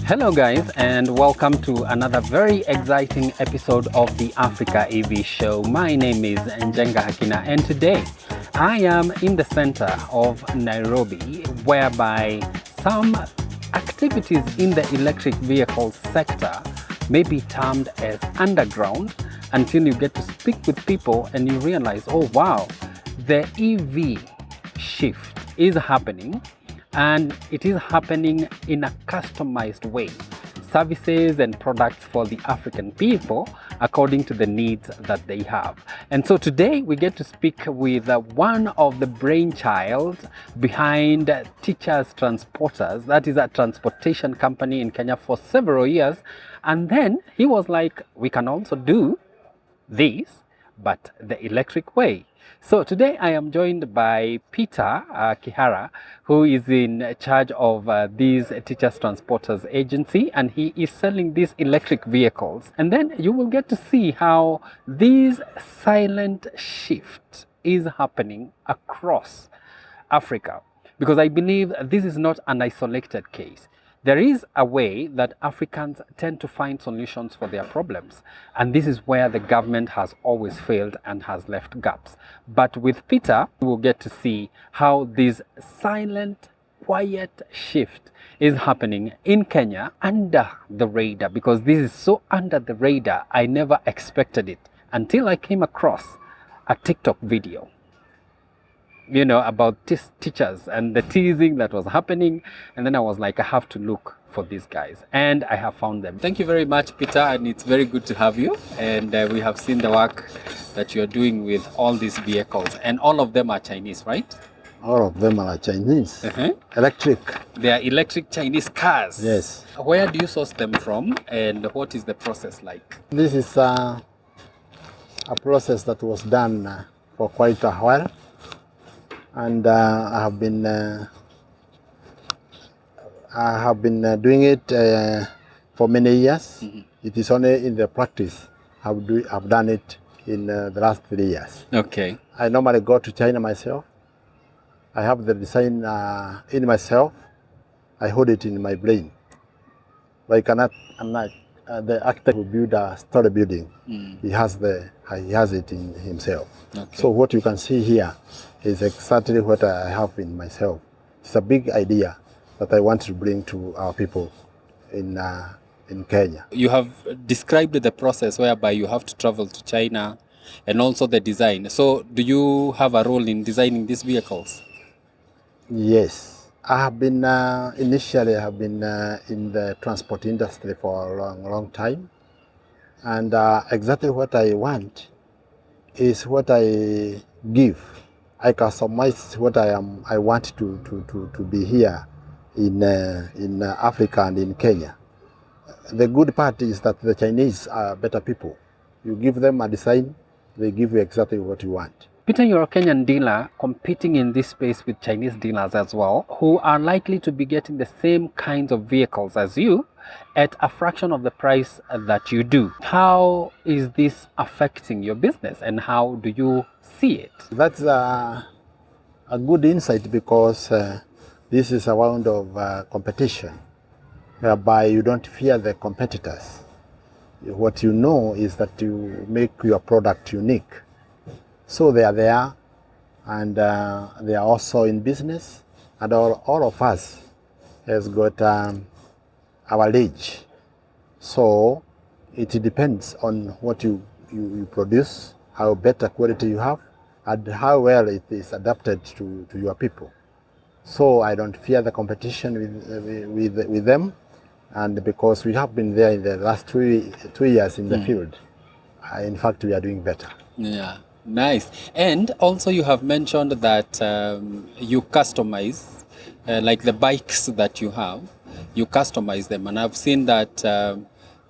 Hello guys, and welcome to another very exciting episode of the Africa EV show. My name is Njenga Hakeenah, and today I am in the center of Nairobi, whereby some activities in the electric vehicle sector may be termed as underground until you get to speak with people and you realize, oh wow, the EV shift is happening. And it is happening in a customized way. Services and products for the African people according to the needs that they have. And so today we get to speak with one of the brainchild behind Teachers Transporters. That is a transportation company in Kenya for several years. And then he was like, we can also do this, but the electric way. So today I am joined by Peter Kihara, who is in charge of these Teachers Transporters agency, and he is selling these electric vehicles. And then you will get to see how this silent shift is happening across Africa, because I believe this is not an isolated case. There is a way that Africans tend to find solutions for their problems, and this is where the government has always failed and has left gaps. But with Peter, we will get to see how this silent, quiet shift is happening in Kenya under the radar, because this is so under the radar, I never expected it until I came across a TikTok video, you know, about teachers and the teasing that was happening. And then I was like, I have to look for these guys, and I have found them. Thank you very much, Peter, and it's very good to have you. And we have seen the work that you're doing with all these vehicles, and all of them are Chinese, right? All of them are Chinese. Electric. They are electric Chinese cars. Yes. Where do you source them from, and what is the process like? This is a process that was done for quite a while. And I have been doing it for many years. It is only in the practice I've done it in the last 3 years. Okay. I normally go to China myself. I have the design in myself. I hold it in my brain. But I'm not the architect who build a story building. He has it in himself. Okay. So what you can see here is exactly what I have in myself. It's a big idea that I want to bring to our people in Kenya. You have described the process whereby you have to travel to China, and also the design. So do you have a role in designing these vehicles? Yes. I have been, initially I have been in the transport industry for a long time. And exactly what I want is what I give. I customize what I want to be here in Africa and in Kenya. The good part is that the Chinese are better people. You give them a design, they give you exactly what you want. Peter, you're a Kenyan dealer competing in this space with Chinese dealers as well, who are likely to be getting the same kinds of vehicles as you at a fraction of the price that you do. How is this affecting your business, and how do you see it? That's a good insight, because this is a round of competition whereby you don't fear the competitors. What you know is that you make your product unique. So they are there, and they are also in business, and all of us has got our age. So it depends on what you produce, how better quality you have, and how well it is adapted to your people. So I don't fear the competition with them, and because we have been there in the last 2 years in the field, in fact we are doing better. Yeah. Nice. And also you have mentioned that you customize, like the bikes that you have, you customize them. And I've seen that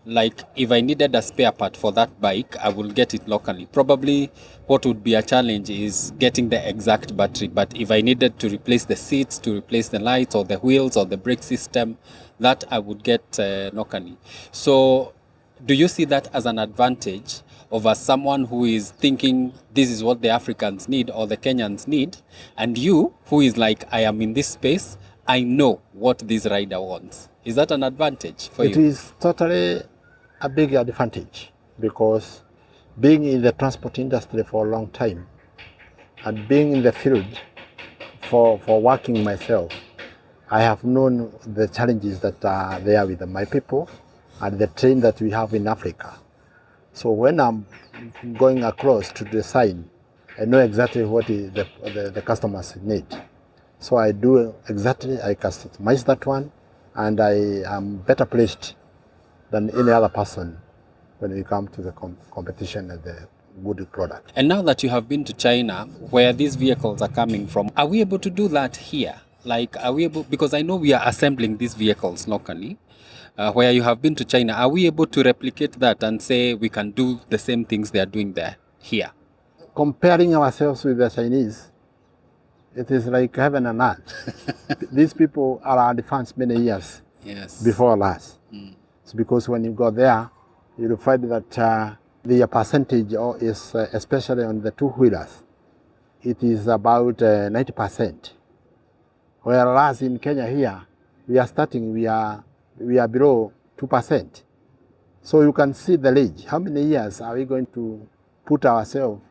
like if I needed a spare part for that bike, I will get it locally. Probably what would be a challenge is getting the exact battery. But if I needed to replace the seats, to replace the lights or the wheels or the brake system, that I would get locally. So do you see that as an advantage, over someone who is thinking this is what the Africans need or the Kenyans need, and you who is like, I am in this space, I know what this rider wants. Is that an advantage for you? It is totally a big advantage, because being in the transport industry for a long time and being in the field for working myself, I have known the challenges that are there with my people and the train that we have in Africa. So when I'm going across to design, I know exactly what the customers need. So I do exactly, I customize that one, and I am better placed than any other person when we come to the competition and the good product. And now that you have been to China, where these vehicles are coming from, are we able to do that here? Like, are we able, because I know we are assembling these vehicles locally, where you have been to China, are we able to replicate that and say we can do the same things they are doing there, here? Comparing ourselves with the Chinese, it is like heaven and earth. These people are advanced many years before us. It's because when you go there, you'll find that the percentage is, especially on the two-wheelers, it is about 90%. Whereas in Kenya here, we are starting, we are below 2%. So you can see the ledge. How many years are we going to put ourselves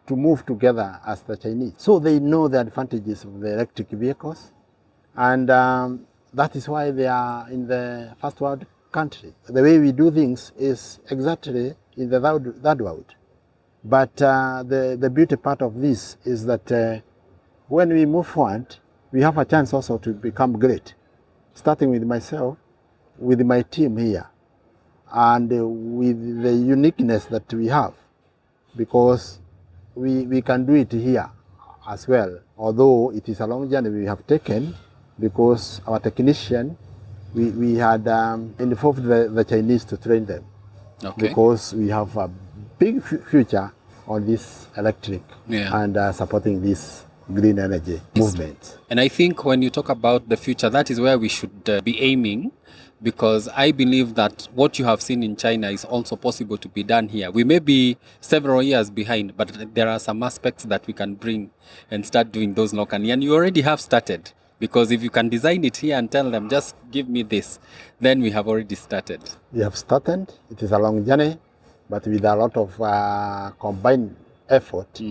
to move together as the Chinese? So they know the advantages of the electric vehicles, and that is why they are in the first world country. The way we do things is exactly in the third world. But the beauty part of this is that when we move forward, we have a chance also to become great, starting with myself, with my team here, and with the uniqueness that we have, because we can do it here as well, although it is a long journey we have taken, because our technician, we had involved the Chinese to train them, because we have a big future on this electric and supporting this green energy movement. And I think when you talk about the future, that is where we should be aiming, because I believe that what you have seen in China is also possible to be done here. We may be several years behind, but there are some aspects that we can bring and start doing those locally. And you already have started, because if you can design it here and tell them, just give me this, then we have already started. We have started. It is a long journey, but with a lot of combined effort,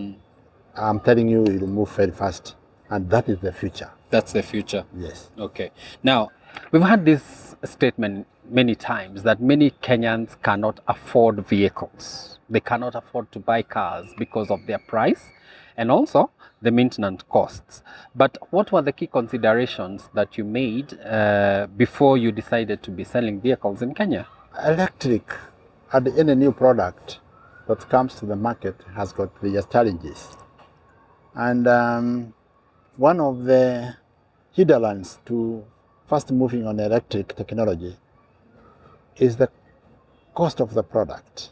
I'm telling you, it will move very fast. And that is the future. That's the future? Yes. Okay. Now, we've had this statement many times that many Kenyans cannot afford vehicles. They cannot afford to buy cars because of their price and also the maintenance costs. But what were the key considerations that you made before you decided to be selling vehicles in Kenya? Electric and any new product that comes to the market has got their challenges. And one of the hindrances to fast moving on electric technology is the cost of the product.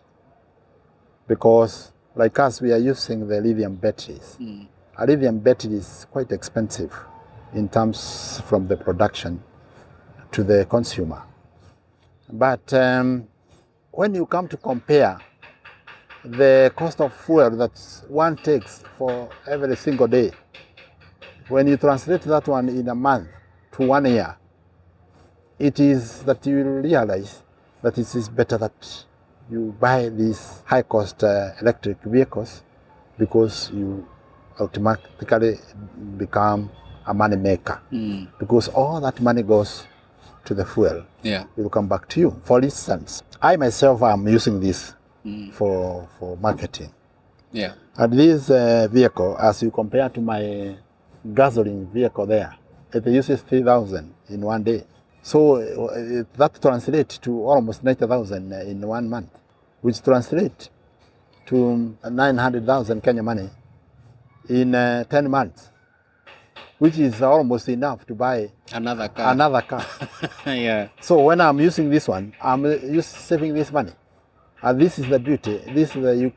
Because like us, we are using the lithium batteries. A lithium battery is quite expensive in terms from the production to the consumer. But when you come to compare the cost of fuel that one takes for every single day, when you translate that one in a month to 1 year, it is that you will realize that it is better that you buy these high-cost electric vehicles, because you automatically become a money maker. Because all that money goes to the fuel. It will come back to you. For instance, I myself am using this for marketing. And this vehicle, as you compare to my gasoline vehicle there, it uses 3,000 in 1 day. So that translates to almost 90,000 in 1 month, which translates to 900,000 Kenya money in 10 months, which is almost enough to buy another car. So when I'm using this one, I'm saving this money. And this is the beauty, this is the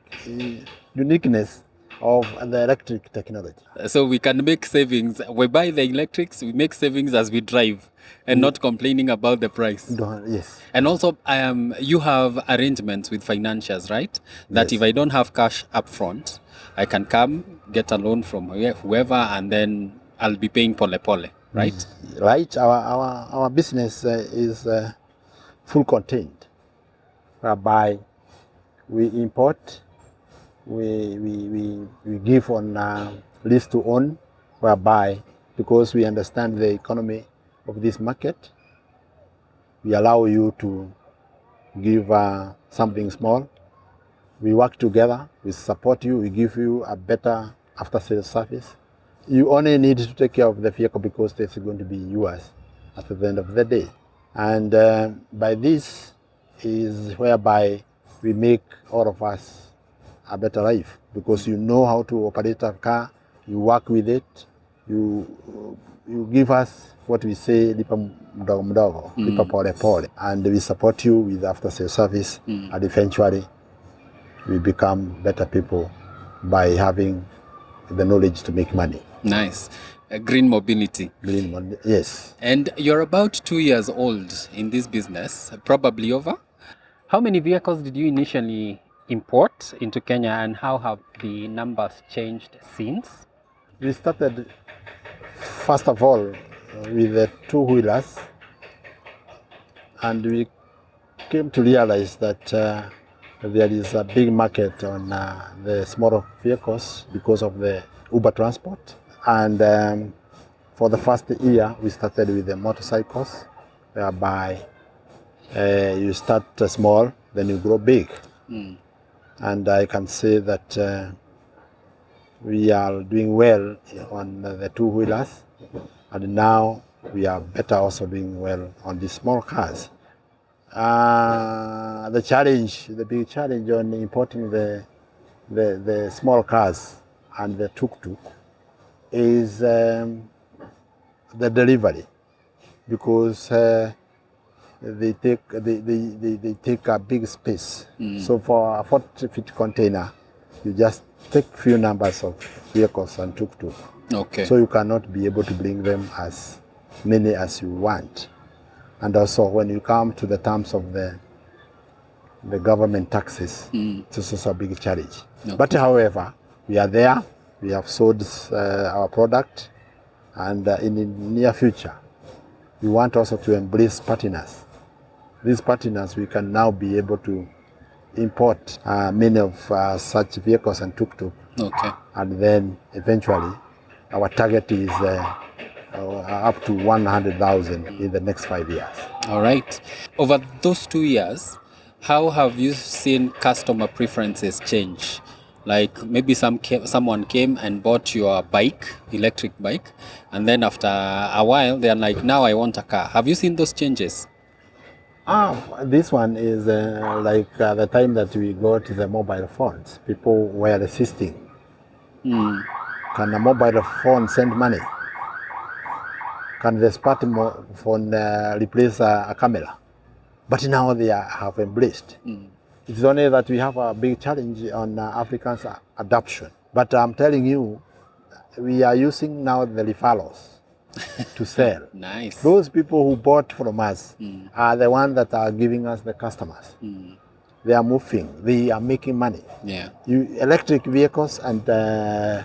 uniqueness of the electric technology. So we can make savings. We buy the electrics, we make savings as we drive and not complaining about the price. Yes. And also, you have arrangements with financiers, right? That Yes. if I don't have cash up front, I can come, get a loan from whoever, and then I'll be paying pole pole, right? Right. Our business is full contained, whereby we import, we give on lease-to-own, whereby because we understand the economy of this market, we allow you to give something small. We work together, we support you, we give you a better after-sales service. You only need to take care of the vehicle because it's going to be yours at the end of the day. And by this is whereby we make all of us a better life, because you know how to operate a car, you work with it, you give us what we say, lipa mdogo mdogo, lipa pole pole, and we support you with after-sales service, and eventually we become better people by having the knowledge to make money. Nice. Green mobility. Yes. And you're about 2 years old in this business, probably over. How many vehicles did you initially import into Kenya, and how have the numbers changed since? We started, first of all, with the two-wheelers, and we came to realize that there is a big market on the smaller vehicles because of the Uber transport. And for the first year, we started with the motorcycles, whereby you start small, then you grow big. And I can say that we are doing well on the two-wheelers, and now we are better also doing well on the small cars. The big challenge on importing the small cars and the tuk-tuk is the delivery, because they take a big space. So for a 40-feet container, you just take few numbers of vehicles and tuk-tuk. Okay. So you cannot be able to bring them as many as you want. And also when you come to the terms of the government taxes, it's also a big challenge. Okay. But however, we are there, we have sold our product, and in the near future, we want also to embrace partners. These partners, we can now be able to import many of such vehicles and tuk-tuk. Okay. And then eventually, our target is up to 100,000 in the next 5 years. All right. Over those 2 years, how have you seen customer preferences change? Like maybe someone came and bought your bike, electric bike, and then after a while, they're like, now I want a car. Have you seen those changes? This one is like the time that we got the mobile phones. People were resisting. Can a mobile phone send money? Can the smartphone replace a camera? But now they have embraced. It's only that we have a big challenge on Africans' adoption. But I'm telling you, we are using now the referrals to sell. Nice. Those people who bought from us are the ones that are giving us the customers. They are moving. They are making money. Yeah. Electric vehicles and the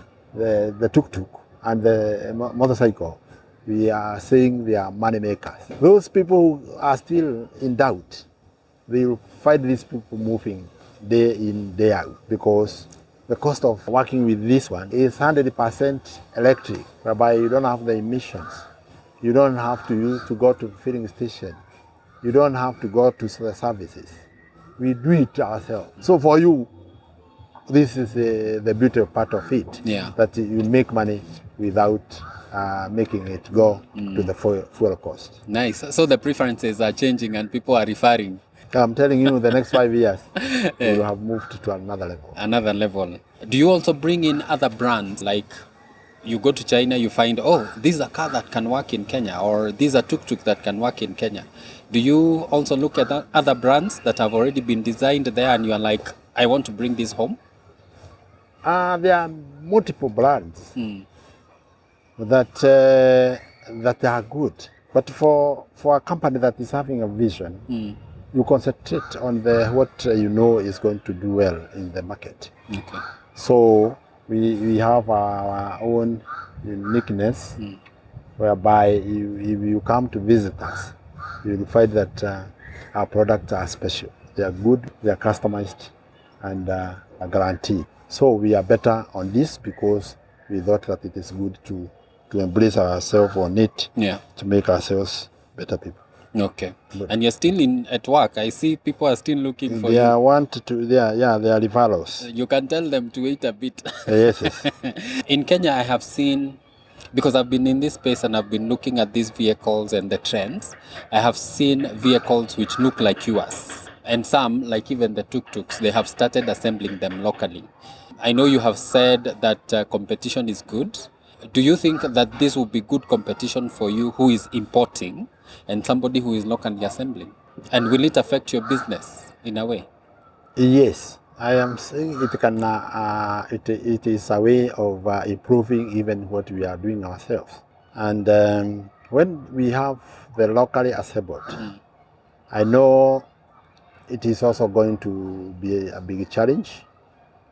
tuk-tuk and the motorcycle, we are saying they are money makers. Those people who are still in doubt, they will find these people moving day in, day out, because the cost of working with this one is 100% electric, whereby you don't have the emissions. You don't have to go to the filling station. You don't have to go to the services. We do it ourselves. So for you, this is the beautiful part of it, that you make money without making it go to the fuel cost. Nice. So the preferences are changing and people are referring. I'm telling you, the next 5 years, we will have moved to another level. Another level. Do you also bring in other brands? Like you go to China, you find, oh, this is a car that can work in Kenya, or these are tuk-tuk that can work in Kenya. Do you also look at other brands that have already been designed there and you are like, I want to bring this home? There are multiple brands that that are good, but for a company that is having a vision, you concentrate on what you know is going to do well in the market. Okay. So we have our own uniqueness, whereby if you come to visit us, you will find that our products are special. They are good, they are customized, and a guarantee. So we are better on this because we thought that it is good to embrace ourselves on it, to make ourselves better people. Okay. And you're still at work. I see people are still looking for you. They are referrals. You can tell them to wait a bit. Yes. In Kenya, I have seen, because I've been in this space and I've been looking at these vehicles and the trends, I have seen vehicles which look like yours. And some, like even the tuk-tuks, they have started assembling them locally. I know you have said that competition is good. Do you think that this will be good competition for you who is importing and somebody who is locally assembling? And will it affect your business in a way? Yes, I am saying it can. It is a way of improving even what we are doing ourselves. And when we have the locally assembled, I know it is also going to be a big challenge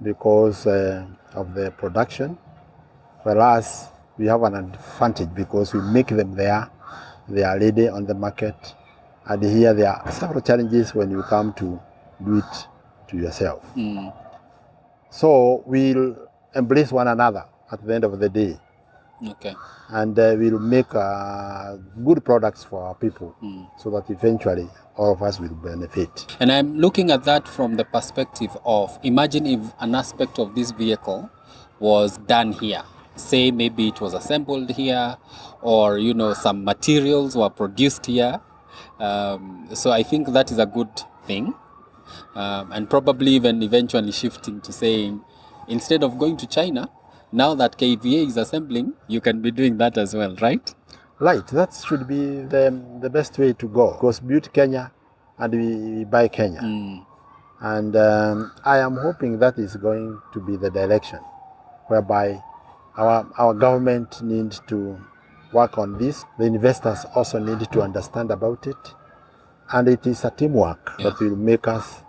because of the production. Whereas we have an advantage because we make them there, they are ready on the market, and here there are several challenges when you come to do it to yourself. So we'll embrace one another at the end of the day. Okay. And we'll make good products for our people so that eventually all of us will benefit. And I'm looking at that from the perspective of, imagine if an aspect of this vehicle was done here. Say maybe it was assembled here, or some materials were produced here. So I think that is a good thing, and probably even eventually shifting to saying, instead of going to China, now that KVA is assembling, you can be doing that as well, right? Right, that should be the best way to go, because build Kenya and we buy Kenya. And I am hoping that is going to be the direction whereby our government needs to work on this. The investors also need to understand about it. And it is a teamwork that will make us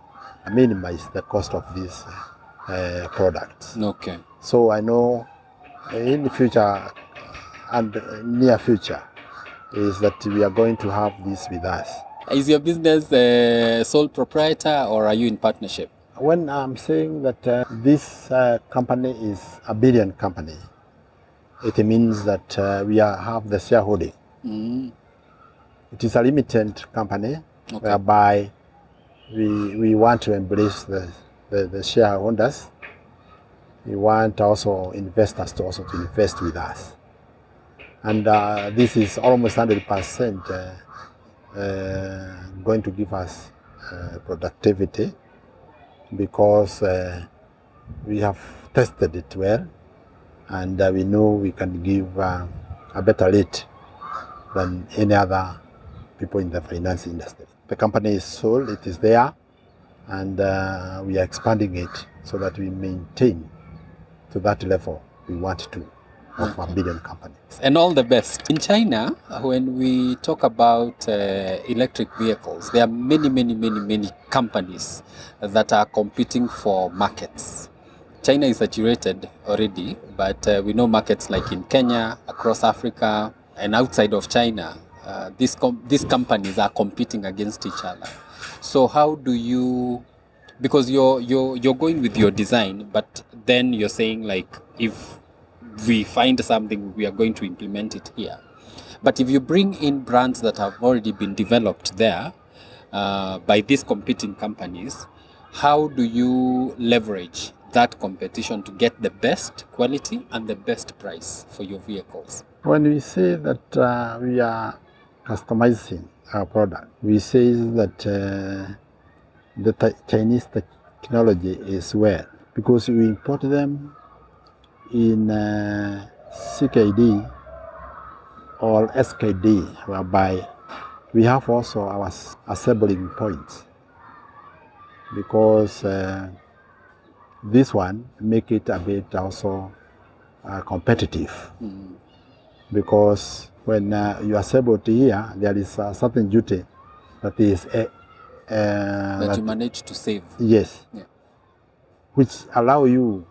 minimize the cost of these products. Okay. So I know in the future and near future is that we are going to have this with us. Is your business sole proprietor or are you in partnership? When I'm saying that this company is a billion company, it means that we have the shareholding. It is a limited company, whereby we want to embrace the shareholders. We want also investors to invest with us. And this is almost 100% going to give us productivity, because we have tested it well, and we know we can give a better rate than any other people in the finance industry. The company is sold, it is there, and we are expanding it so that we maintain to that level we want to of a billion company. And all the best. In China, when we talk about electric vehicles, there are many companies that are competing for markets. China is saturated already, but we know markets like in Kenya, across Africa, and outside of China, these companies are competing against each other. So how do you, because you're going with your design, but then you're saying like, if we find something, we are going to implement it here. But if you bring in brands that have already been developed there by these competing companies, how do you leverage that competition to get the best quality and the best price for your vehicles? When we say that we are customizing our product, we say that the Chinese technology is well, because we import them in CKD or SKD, whereby we have also our assembling points, because this one make it a bit also competitive. Because when you assemble it here, there is a certain duty that is That you manage to save. yes, Yeah. which allow you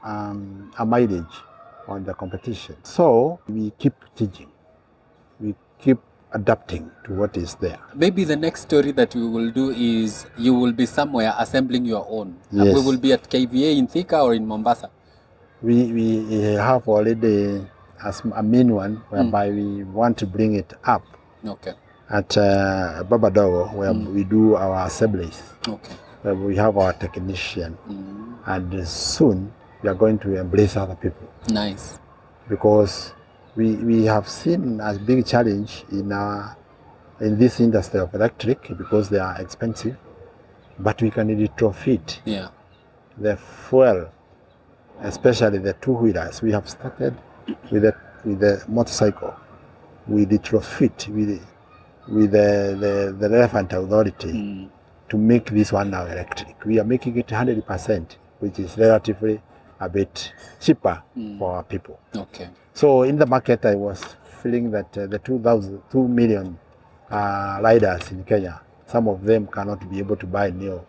a mileage on the competition. So we keep teaching, we keep adapting to what is there. Maybe the next story that we will do is you will be somewhere assembling your own. Yes. We will be at KVA in Thika or in Mombasa. We have already a main one whereby we want to bring it up Okay. at Babadogo, where we do our assemblies. Okay. Where we have our technician, and soon we are going to embrace other people. Nice. Because we have seen a big challenge in this industry of electric, because they are expensive, but we can retrofit the fuel, especially the two-wheelers. We have started with the motorcycle. We retrofit with the relevant authority to make this one now electric. We are making it 100%, which is relatively a bit cheaper for our people. Okay. So in the market, I was feeling that the 2 million riders in Kenya, some of them cannot be able to buy new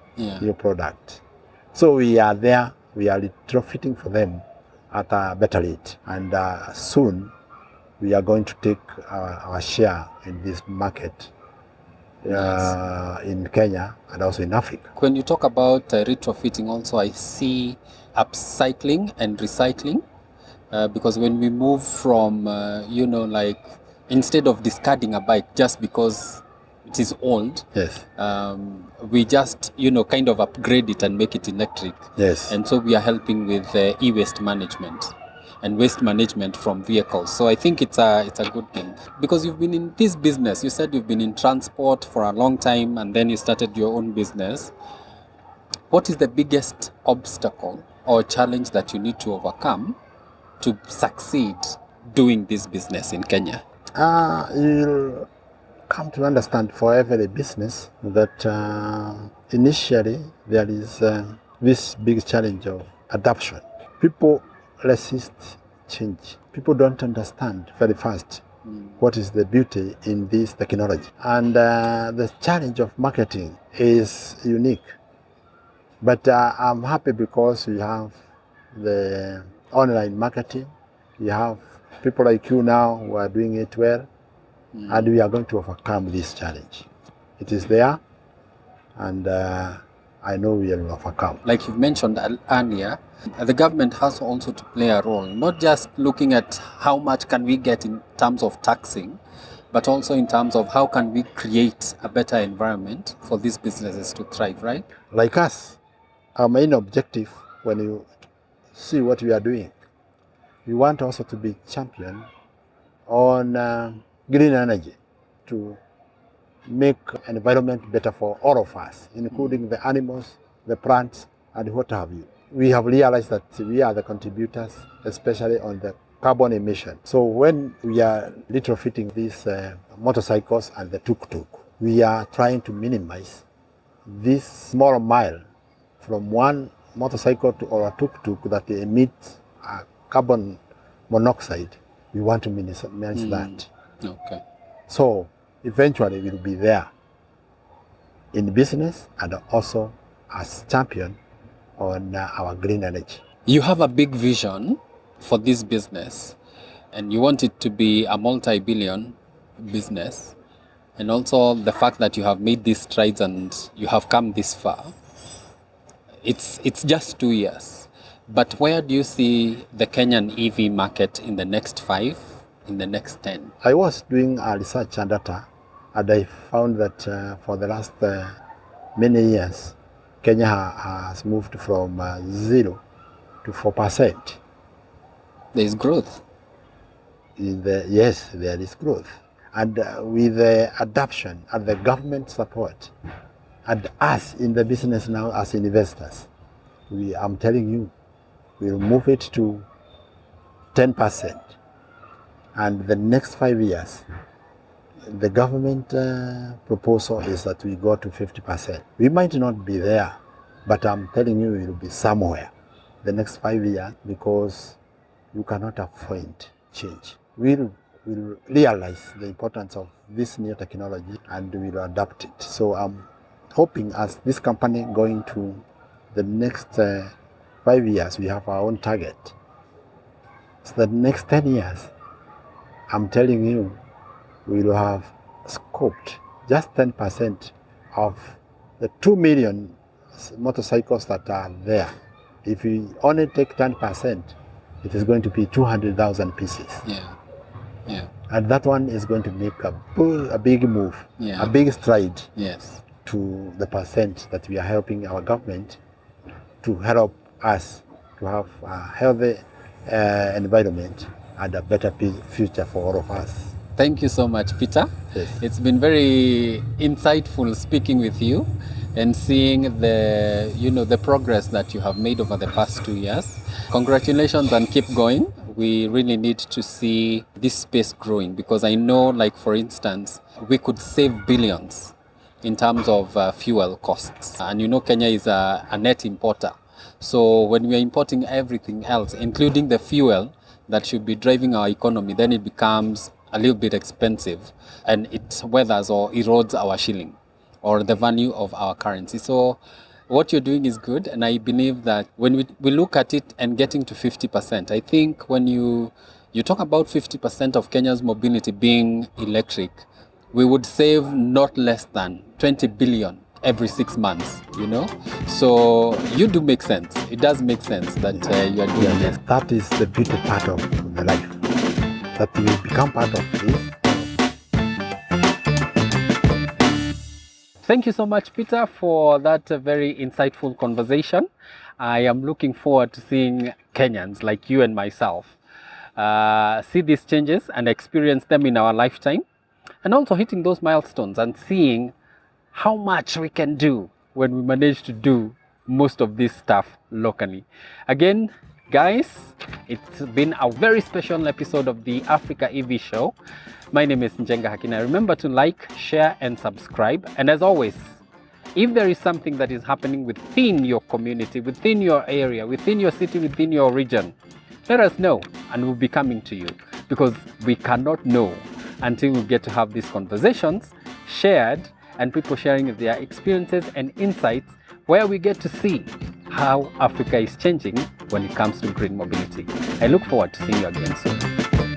product. So we are there, we are retrofitting for them at a better rate. And soon we are going to take our share in this market in Kenya and also in Africa. When you talk about retrofitting also, I see upcycling and recycling. Because when we move from, like instead of discarding a bike just because it is old, yes, we just, kind of upgrade it and make it electric. Yes. And so we are helping with e-waste management and waste management from vehicles. So I think it's a good thing. Because you've been in this business, you said you've been in transport for a long time and then you started your own business. What is the biggest obstacle or challenge that you need to overcome to succeed doing this business in Kenya? You'll come to understand for every business that initially there is this big challenge of adoption. People resist change. People don't understand very fast what is the beauty in this technology. And the challenge of marketing is unique. But I'm happy because we have the online marketing. We have people like you now who are doing it well, and we are going to overcome this challenge. It is there, and I know we will overcome. Like you mentioned earlier, the government has also to play a role, not just looking at how much can we get in terms of taxing, but also in terms of how can we create a better environment for these businesses to thrive, right? Like us, our main objective, when you see what we are doing, we want also to be champion on green energy, to make environment better for all of us, including the animals, the plants, and what have you. We have realized that we are the contributors, especially on the carbon emission. So when we are retrofitting these motorcycles and the tuk-tuk, we are trying to minimize this small mile from one motorcycle or a tuk-tuk that emits carbon monoxide. We want to minimize that. Okay. So eventually we'll be there in business and also as champion on our green energy. You have a big vision for this business and you want it to be a multi-billion business, and also the fact that you have made these strides and you have come this far. It's just 2 years. But where do you see the Kenyan EV market in the next 5, in the next 10? I was doing research and data, and I found that for the last many years, Kenya has moved from 0 to 4%. There is growth. Yes, there is growth. And with the adoption and the government support, and us in the business now as investors, I'm telling you, we'll move it to 10%. And the next 5 years, the government proposal is that we go to 50%. We might not be there, but I'm telling you, we'll be somewhere. the next 5 years because you cannot avoid change. We'll realize the importance of this new technology and we'll adapt it. So I'm hoping as this company going to the next 5 years, we have our own target. So the next 10 years, I'm telling you, we'll have scoped just 10% of the 2 million motorcycles that are there. If we only take 10%, it is going to be 200,000 pieces. Yeah. And that one is going to make a big move, a big stride to the percent that we are helping our government to help us to have a healthy environment and a better future for all of us. Thank you so much, Peter. Yes. It's been very insightful speaking with you and seeing the progress that you have made over the past 2 years. Congratulations and keep going. We really need to see this space growing because I know, like for instance, we could save billions in terms of fuel costs. And you know Kenya is a net importer. So when we are importing everything else, including the fuel that should be driving our economy, then it becomes a little bit expensive and it weathers or erodes our shilling or the value of our currency. So what you're doing is good, and I believe that when we look at it and getting to 50%, I think when you talk about 50% of Kenya's mobility being electric, we would save not less than 20 billion every 6 months, you know? So you do make sense. It does make sense that you are doing this. That is the beauty part of the life, that we become part of this. Thank you so much, Peter, for that very insightful conversation. I am looking forward to seeing Kenyans like you and myself see these changes and experience them in our lifetime, and also hitting those milestones and seeing how much we can do when we manage to do most of this stuff locally. Again, guys, it's been a very special episode of the Africa EV Show. My name is Njenga Hakeenah. Remember to like, share, and subscribe. And as always, if there is something that is happening within your community, within your area, within your city, within your region, let us know and we'll be coming to you, because we cannot know until we get to have these conversations shared and people sharing their experiences and insights, where we get to see how Africa is changing when it comes to green mobility. I look forward to seeing you again soon.